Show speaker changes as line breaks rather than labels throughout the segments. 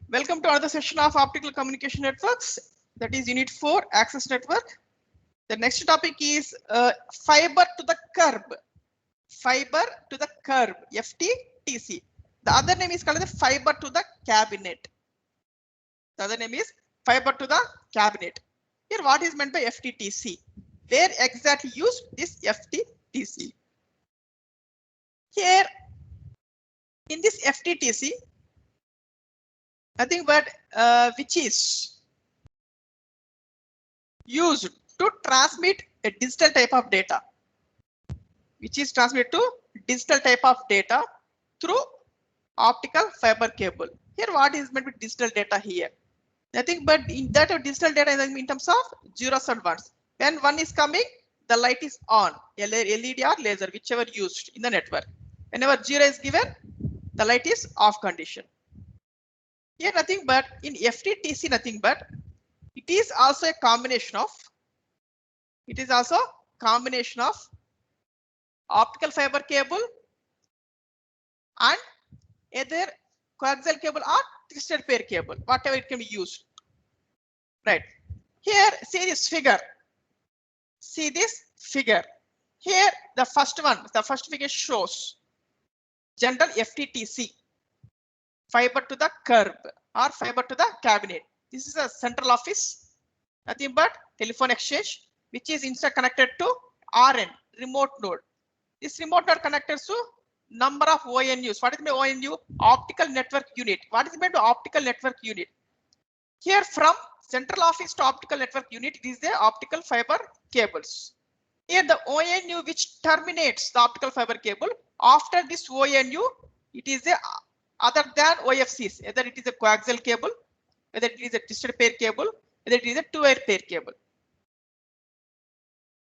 Welcome to another session of optical communication networks. That is Unit 4 Access Network. The next topic is fiber to the curb. Fiber to the curb, FTTC. The other name is called the fiber to the cabinet. The other name is fiber to the cabinet. Here, what is meant by FTTC? Where exactly use this FTTC? Here, in this FTTC, nothing but which is used to transmit a digital type of data, which is transmitted to digital type of data through optical fiber cable. Here, what is meant with digital data here? Nothing but in that digital data in terms of zeros and ones. When one is coming, the light is on, LED or laser, whichever used in the network. Whenever zero is given, the light is off condition. Here, nothing but in FTTC, nothing but it is also a combination of. It is also combination of optical fiber cable and either coaxial cable or twisted pair cable, whatever it can be used. Right. Here, see this figure. See this figure. Here, the first figure shows general FTTC, fiber to the curb or fiber to the cabinet. This is a central office, nothing but telephone exchange, which is interconnected to RN, remote node. This remote node connected to number of ONUs. What is the ONU? Optical network unit. What is meant to optical network unit? Here, from central office to optical network unit, it is the optical fiber cables. Here, the ONU which terminates the optical fiber cable. After this ONU, it is a other than OFCs. Either it is a coaxial cable, whether it is a twisted pair cable, whether it is a two-wire pair cable.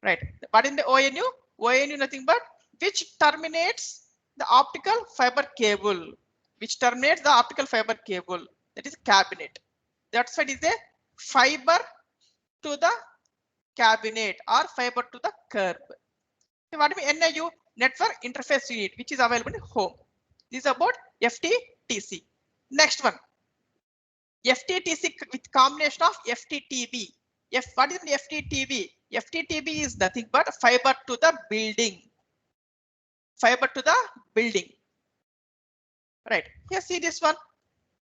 Right. But in the ONU, ONU nothing but which terminates the optical fiber cable, which terminates the optical fiber cable. That is cabinet. That's why it is a fiber to the cabinet or fiber to the curb. So what do we NIU? Network interface unit, which is available in home. This is about FTTC. Next one, FTTC with combination of FTTB. What is the FTTB? FTTB is nothing but fiber to the building. Fiber to the building. Right. Here, see this one.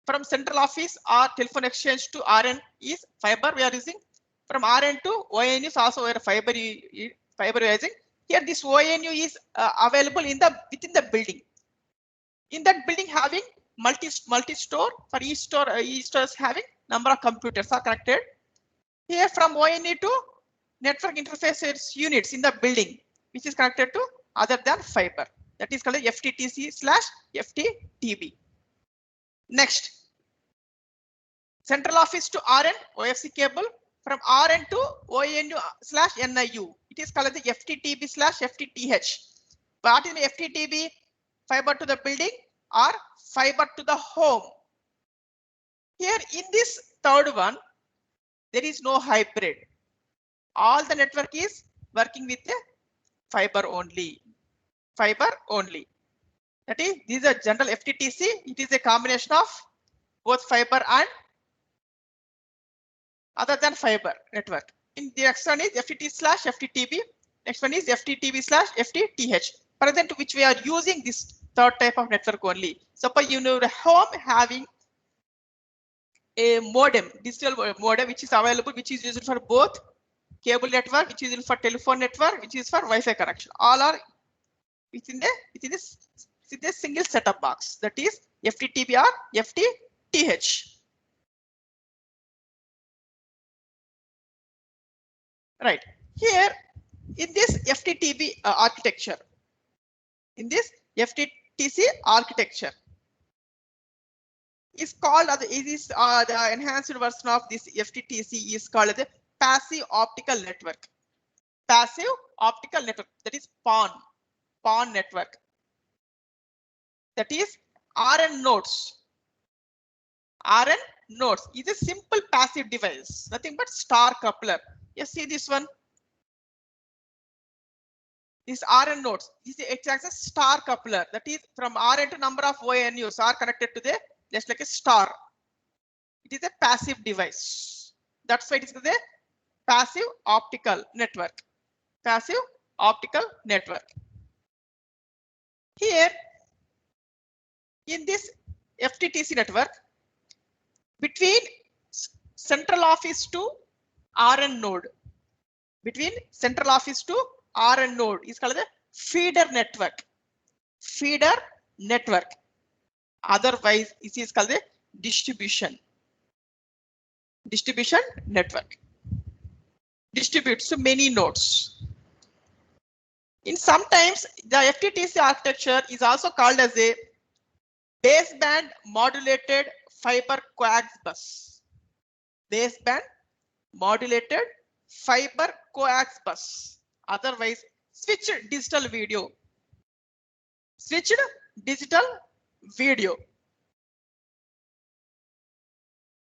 From central office or telephone exchange to RN is fiber we are using. From RN to ONU is also where fiber we are using. Here, this ONU is available in the within the building. In that building, having multi-store for each store is having number of computers are connected. Here, from ONU to network interfaces units in the building, which is connected to other than fiber. That is called FTTC/FTTB. Next, central office to RN OFC cable. From RN to ONU/NIU, it is called the FTTB/FTTH. What is the FTTB? Fiber to the building or fiber to the home. Here in this third one, there is no hybrid. All the network is working with a fiber only. Fiber only. That is, this is a general FTTC. It is a combination of both fiber and other than fiber network. In the next one is FTT/FTTB. Next one is FTTB/FTTH. Present which we are using this third type of network only. Suppose you know the home having a modem, digital modem, which is available, which is used for both cable network, which is used for telephone network, which is for Wi-Fi connection. All are within this single setup box. That is FTTB or FTTH. Right. Here in this FTTB architecture, in this FTTC architecture is called the enhanced version of this FTTC is called the passive optical network. Passive optical network, that is PON network. That is RN nodes. RN nodes is a simple passive device, nothing but star coupler. You see this one. This RN nodes it acts as star coupler. That is, from RN to number of ONUs are connected to the just like a star. It is a passive device. That's why it is the passive optical network. Passive optical network. Here, in this FTTC network, between central office to RN node, between central office to RN node is called the feeder network. Feeder network. Otherwise, it is called the distribution network. Distributes to many nodes. In sometimes the FTTC architecture is also called as a baseband modulated fiber coax bus. Baseband modulated fiber coax bus. Otherwise, switched digital video. Switched digital video.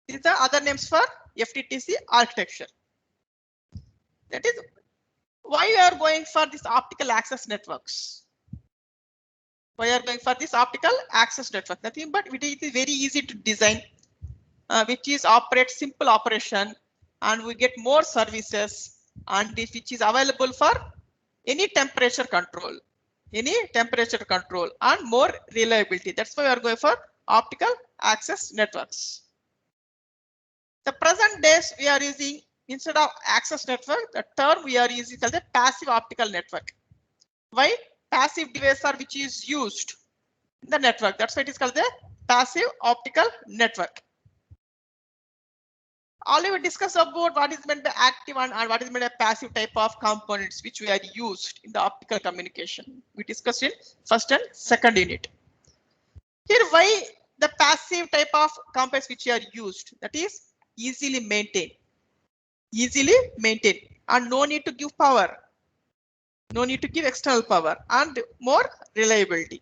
These are other names for FTTC architecture. That is why we are going for this optical access networks. Why are going for this optical access network? Nothing but it is very easy to design, which is operate simple operation, and we get more services, and which is available for any temperature control, and more reliability. That's why we are going for optical access networks. The present days we are using, instead of access network, the term we are using called the passive optical network. Why? Passive device are which is used in the network. That's why it is called the passive optical network. Already we discussed about what is meant by active and what is meant by passive type of components which we are used in the optical communication. We discussed in first and second unit. Here, why the passive type of components which are used, that is easily maintained, and no need to give power. No need to give external power and more reliability.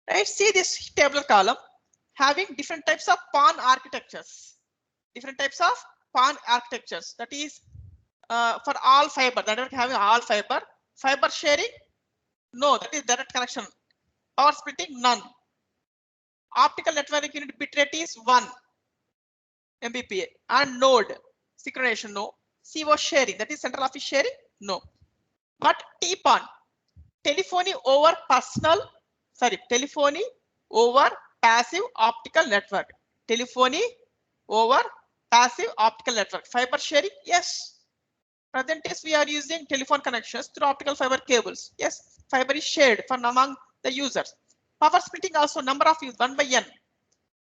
Right? See this tabular column having different types of PON architectures. That is for all fiber. That is having all fiber. Fiber sharing? No, that is direct connection. Power splitting? None. Optical network unit bitrate is 1 Mbps. And node synchronization? No. CO sharing? That is central office sharing? No. But TPON, telephony over passive optical network. Telephony over passive optical network. Fiber sharing? Yes. Present days we are using telephone connections through optical fiber cables. Yes, fiber is shared for among the users. Power splitting also number of use 1 by n.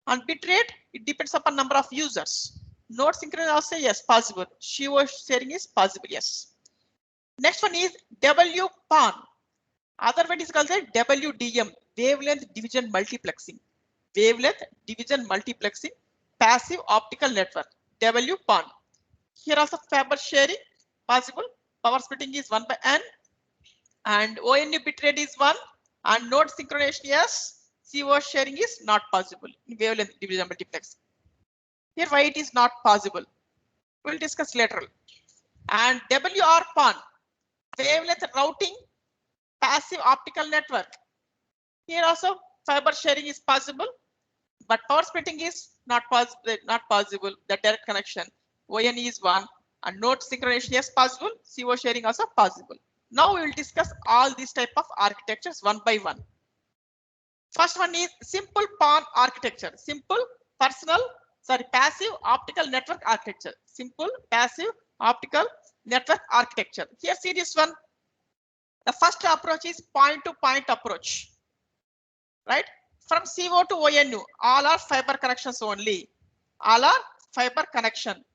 And bitrate, it depends upon number of users. Node synchronization also yes possible. CO sharing is possible, yes. Next one is WPON. Other word is called the WDM, wavelength division multiplexing. Passive optical network. WPON. Here also fiber sharing possible. Power splitting is 1 by n. And ONU bitrate is 1. And node synchronization yes. CO sharing is not possible in wavelength division multiplexing. Here why it is not possible, we'll discuss later. And WRPON, wavelength routing passive optical network. Here also fiber sharing is possible, but power splitting is not possible. The direct connection ON is 1 and node synchronization is possible. CO sharing also possible. Now we will discuss all these type of architectures one by one. First one is simple PON architecture. Passive optical network architecture. Simple passive optical network architecture. Here see this one. The first approach is point-to-point approach. Right? From CO to ONU, all are fiber connections only. All are fiber connection.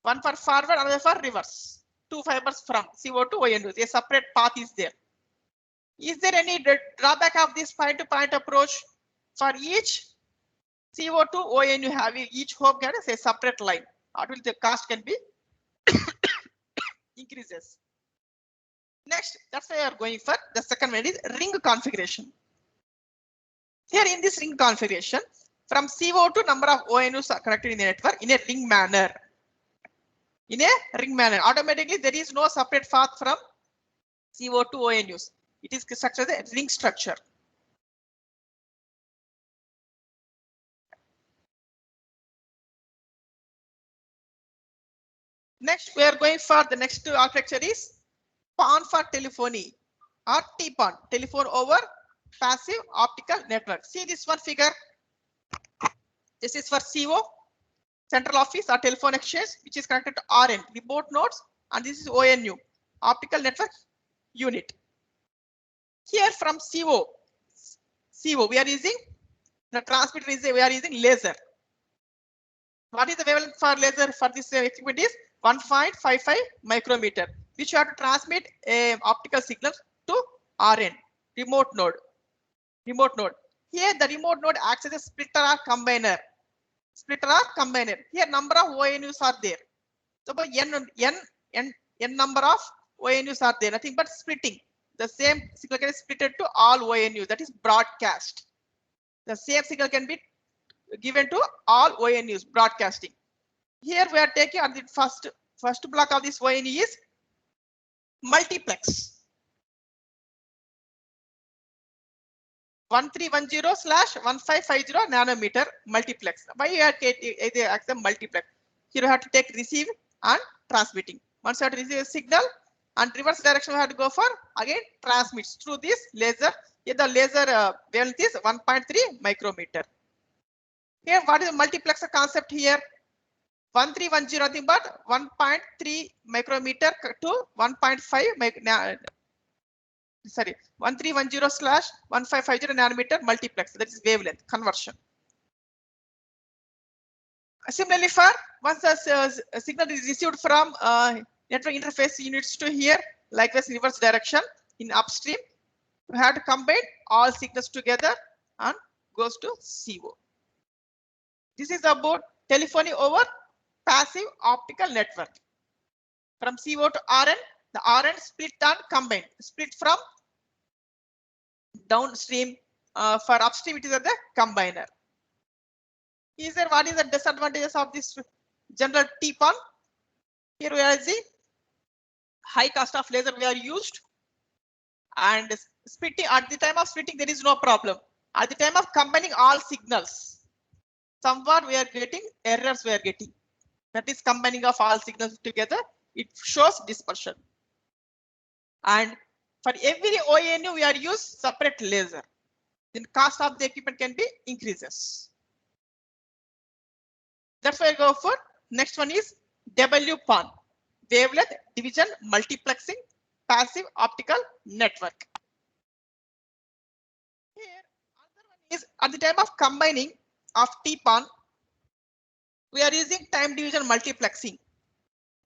One for forward, another for reverse. Two fibers from CO to ONU. A separate path is there. Is there any drawback of this point-to-point approach? For each CO to ONU having each hop gets a separate line. What will the cost can be increases. Next, that's why we are going for the second one is ring configuration. Here in this ring configuration, from CO to number of ONUs are connected in the network in a ring manner. Automatically, there is no separate path from CO to ONUs. It is structured as a ring structure. Next, we are going for the next architecture is PON for telephony or TPON, telephone over passive optical network. See this one figure. This is for CO, central office or telephone exchange, which is connected to RN, remote nodes, and this is ONU, optical network unit. Here from CO, we are using the transmitter we are using laser. What is the wavelength for laser for this equipment is 1.55 micrometer, which you have to transmit a optical signal to RN, remote node. Here the remote node acts as a splitter or combiner. Here number of ONUs are there. So n number of ONUs are there. Nothing but splitting. The same signal can be splitted to all ONUs. That is broadcast. The same signal can be given to all ONUs, broadcasting. Here we are taking on the first block of this ONU is multiplex. 1310/1550 nanometer multiplex. Why you are taking multiplex? Here you have to take receive and transmitting. Once you have to receive a signal and reverse direction, we have to go for again transmits through this laser. Here the laser wavelength is 1.3 micrometer. Here, what is the multiplexer concept here? 1310 nothing but 1.3 micrometer to 1.5 sorry 1310/1550 nanometer multiplex. That is wavelength conversion. Similarly, for once a signal is received from network interface units to here, likewise reverse direction in upstream, we have to combine all signals together and goes to CO. This is about telephony over passive optical network. From CO to RN, the RN split and combined. Split from downstream. For upstream, it is the combiner. What is the disadvantages of this general TPON? Here we are the high cost of laser we are used, and splitting at the time of splitting there is no problem. At the time of combining all signals, somewhat we are getting errors. That is combining of all signals together. It shows dispersion. And for every ONU we are use separate laser. Then cost of the equipment can be increases. That's why I go for next one is WPON, wavelength division multiplexing passive optical network. Here another one is at the time of combining of TPON, we are using time division multiplexing.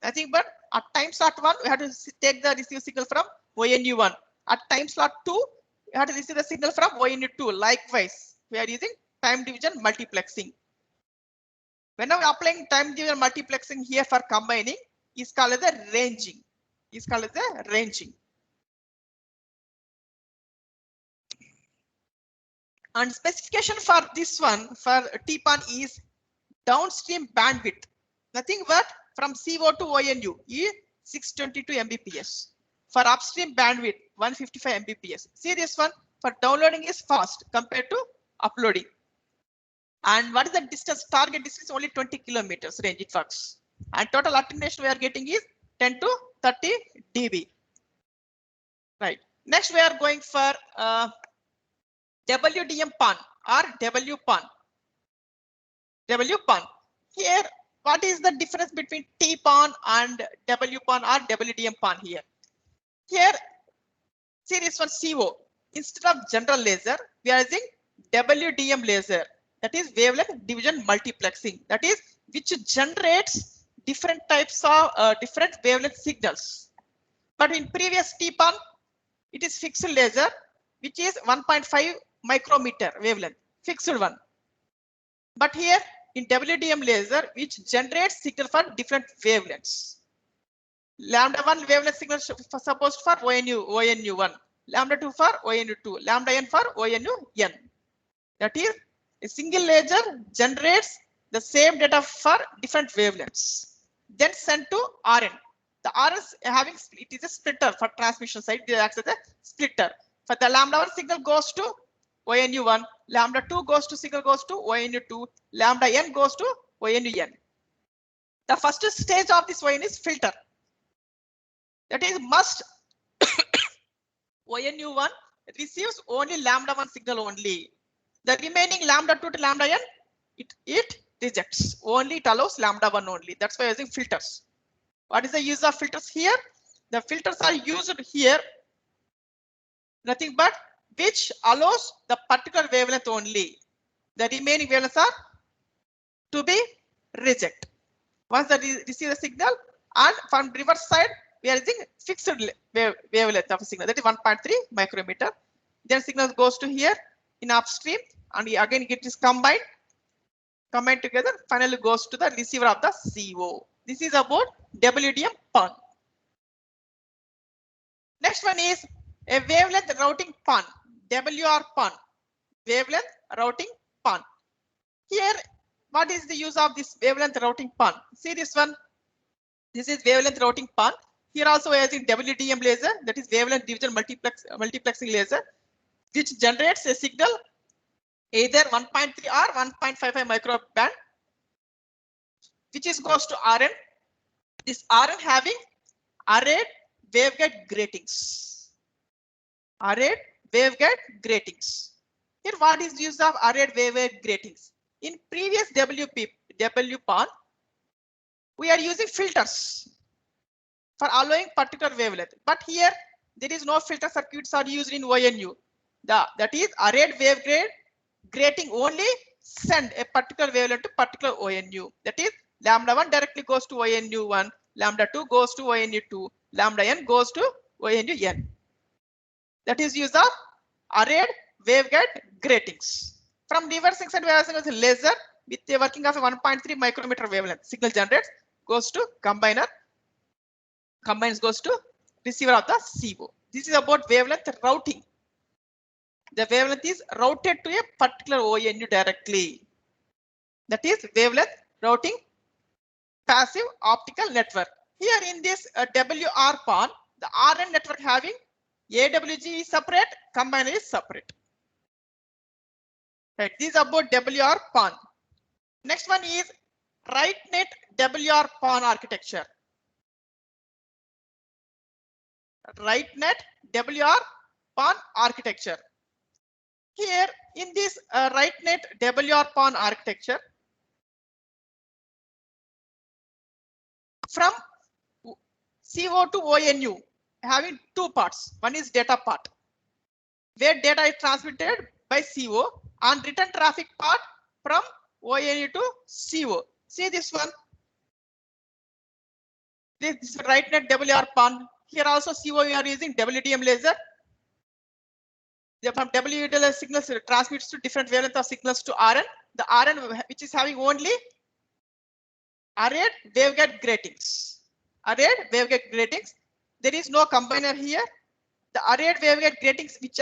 Nothing but at time slot 1, we have to take the receive signal from ONU 1. At time slot 2, we have to receive the signal from ONU 2. Likewise, we are using time division multiplexing. Whenever applying time division multiplexing here for combining is called as the ranging. And specification for this one for TPON is downstream bandwidth. Nothing but from CO to ONU is 622 Mbps. For upstream bandwidth 155 Mbps. See this one for downloading is fast compared to uploading. And what is the distance? Target distance only 20 kilometers range it works. And total attenuation we are getting is 10 to 30 dB. Right. Next we are going for WDM PON or WPON. Here, what is the difference between TPON and WPON or WDM PON here? Here, see this one CO. Instead of general laser, we are using WDM laser. That is wavelength division multiplexing. That is which generates different types of different wavelength signals. But in previous TPON, it is fixed laser, which is 1.5 micrometer wavelength, fixed one. But here in WDM laser, which generates signal for different wavelengths. Lambda 1 wavelength signal supposed for ONU 1, lambda 2 for ONU 2, lambda n for ONU n. That is a single laser generates the same data for different wavelengths, then sent to RN. The RN having it is a splitter for transmission side. It acts as a splitter. For the lambda 1 signal goes to ONU 1, lambda 2 signal goes to ONU 2, lambda n goes to ONU n. The first stage of this ON is filter. That is must ONU1 receives only lambda 1 signal only. The remaining lambda 2 to lambda n, it rejects. Only it allows lambda 1 only. That's why using filters. What is the use of filters here? The filters are used here. Nothing but which allows the particular wavelength only. The remaining wavelengths are to be reject. Once they receive the signal, and from reverse side, we are using fixed wavelength of a signal, that is 1.3 micrometer. Then signal goes to here in upstream, and again it is combined together, finally goes to the receiver of the CO. This is about WDM PON. Next one is a wavelength routing PON, WR PON, wavelength routing PON. Here, what is the use of this wavelength routing PON? See this one. This is wavelength routing PON. Here also we are using WDM laser, that is wavelength division multiplexing laser, which generates a signal either 1.3 or 1.55 microband, which is goes to RN. This RN having arrayed waveguide gratings. Arrayed waveguide gratings. Here, what is the use of arrayed waveguide gratings? In previous WPON, we are using filters for allowing particular wavelength, but here there is no filter circuits are used in ONU. That is arrayed waveguide grating only send a particular wavelength to particular ONU. That is lambda 1 directly goes to ONU 1, lambda 2 goes to ONU 2, lambda n goes to ONU n. That is use of arrayed waveguide gratings. From reversing side, we are using a laser with a working of a 1.3 micrometer wavelength. Signal generates, goes to combiner, combines goes to receiver of the CO. This is about wavelength routing. The wavelength is routed to a particular ONU directly. That is wavelength routing passive optical network. Here in this WR PON, the RN network having AWG is separate, combiner is separate. Right, this is about WR PON. Next one is RightNet WR PON architecture. RightNet WR PON architecture. Here in this RightNet WR PON architecture, from CO to ONU having two parts. One is data part, where data is transmitted by CO, and return traffic part from ONU to CO. See this one. This is RightNet WR PON. Here also CO we are using WDM laser. From WDM signals transmits to different wavelength of signals to RN. The RN which is having only arrayed waveguide gratings. Arrayed waveguide gratings. There is no combiner here. The arrayed waveguide gratings which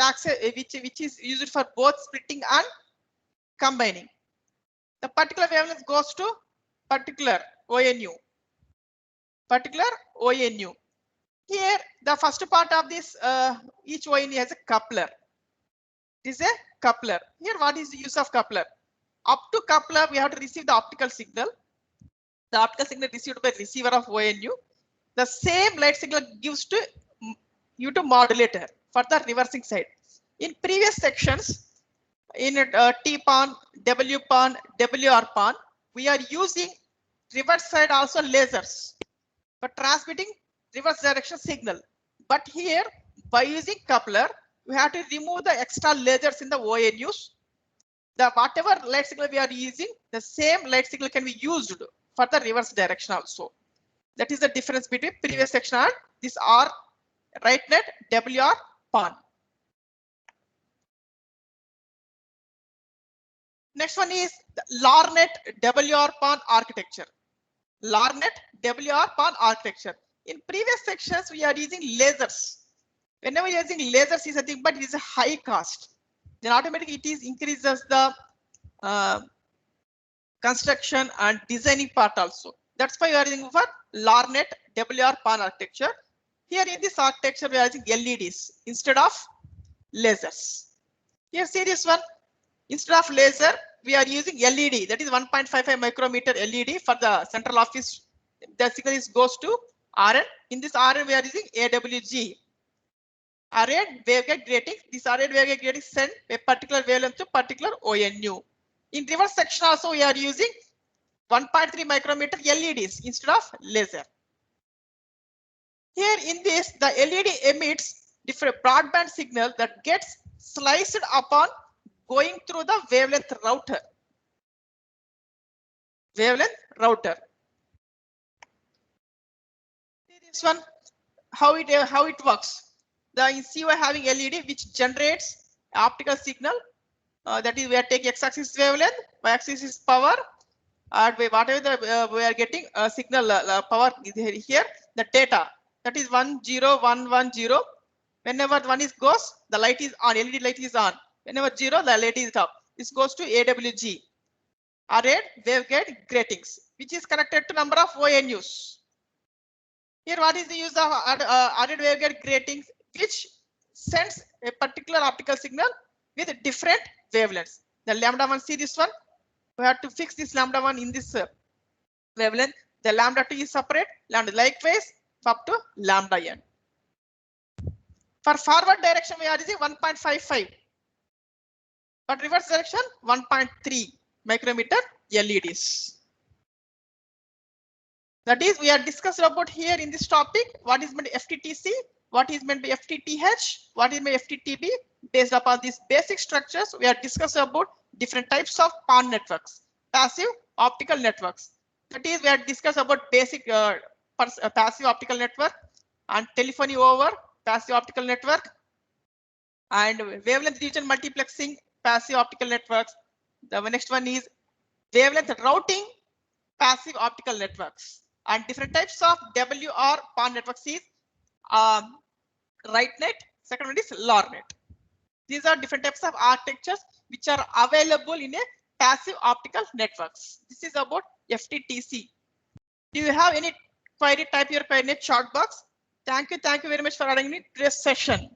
is used for both splitting and combining. The particular wavelength goes to particular ONU. Particular ONU. Here, the first part of this each ONU has a coupler. It is a coupler. Here, what is the use of coupler? Up to coupler, we have to receive the optical signal. The optical signal received by receiver of ONU. The same light signal gives to you to modulator for the reversing side. In previous sections, in T-PON, W-PON, WR-PON, we are using reverse side also lasers for transmitting reverse direction signal. But here, by using coupler, we have to remove the extra lasers in the ONUs. The whatever light signal we are using, the same light signal can be used for the reverse direction also. That is the difference between previous section and this R RightNet WR PON. Next one is the LARNet WR PON architecture. LARNet WR PON architecture. In previous sections, we are using lasers. Whenever you are using lasers, is something, but it is a high cost. Then automatically it is increases the construction and designing part also. That's why we are using for LARNet WR PON architecture. Here in this architecture, we are using LEDs instead of lasers. Here, see this one. Instead of laser, we are using LED. That is 1.55 micrometer LED for the central office the signal is goes to RN. In this RN, we are using AWG. Arrayed waveguide grating. This arrayed waveguide grating send a particular wavelength to particular ONU. In reverse section also, we are using 1.3 micrometer LEDs instead of laser. Here in this, the LED emits different broadband signal that gets sliced upon going through the wavelength router. Wavelength router. This one, how it works. The CY having LED which generates optical signal. That is, we are taking x-axis wavelength, y-axis is power. Whatever the we are getting a signal power here, the data that is 10110. Whenever one is goes, the light is on, LED light is on. Whenever 0, the light is off. This goes to AWG, arrayed waveguide gratings, which is connected to number of ONUs. Here, what is the use of arrayed waveguide gratings, which sends a particular optical signal with different wavelengths. The lambda 1, see this one. We have to fix this lambda 1 in this wavelength. The lambda 2 is separate, lambda likewise up to lambda n. For forward direction, we are using 1.55. But reverse direction, 1.3 micrometer LEDs. That is, we are discussed about here in this topic what is meant by FTTC, what is meant by FTTH, what is meant by FTTB. Based upon these basic structures, we are discussing about different types of PON networks, passive optical networks. That is, we are discussed about basic passive optical network and telephony over passive optical network and wavelength region multiplexing passive optical networks. The next one is wavelength routing passive optical networks, and different types of WR PON networks is RightNet. Second one is LoRNet. These are different types of architectures which are available in a passive optical networks. This is about FTTC. Do you have any query? Type your query in the chat box. Thank you very much for attending today's session.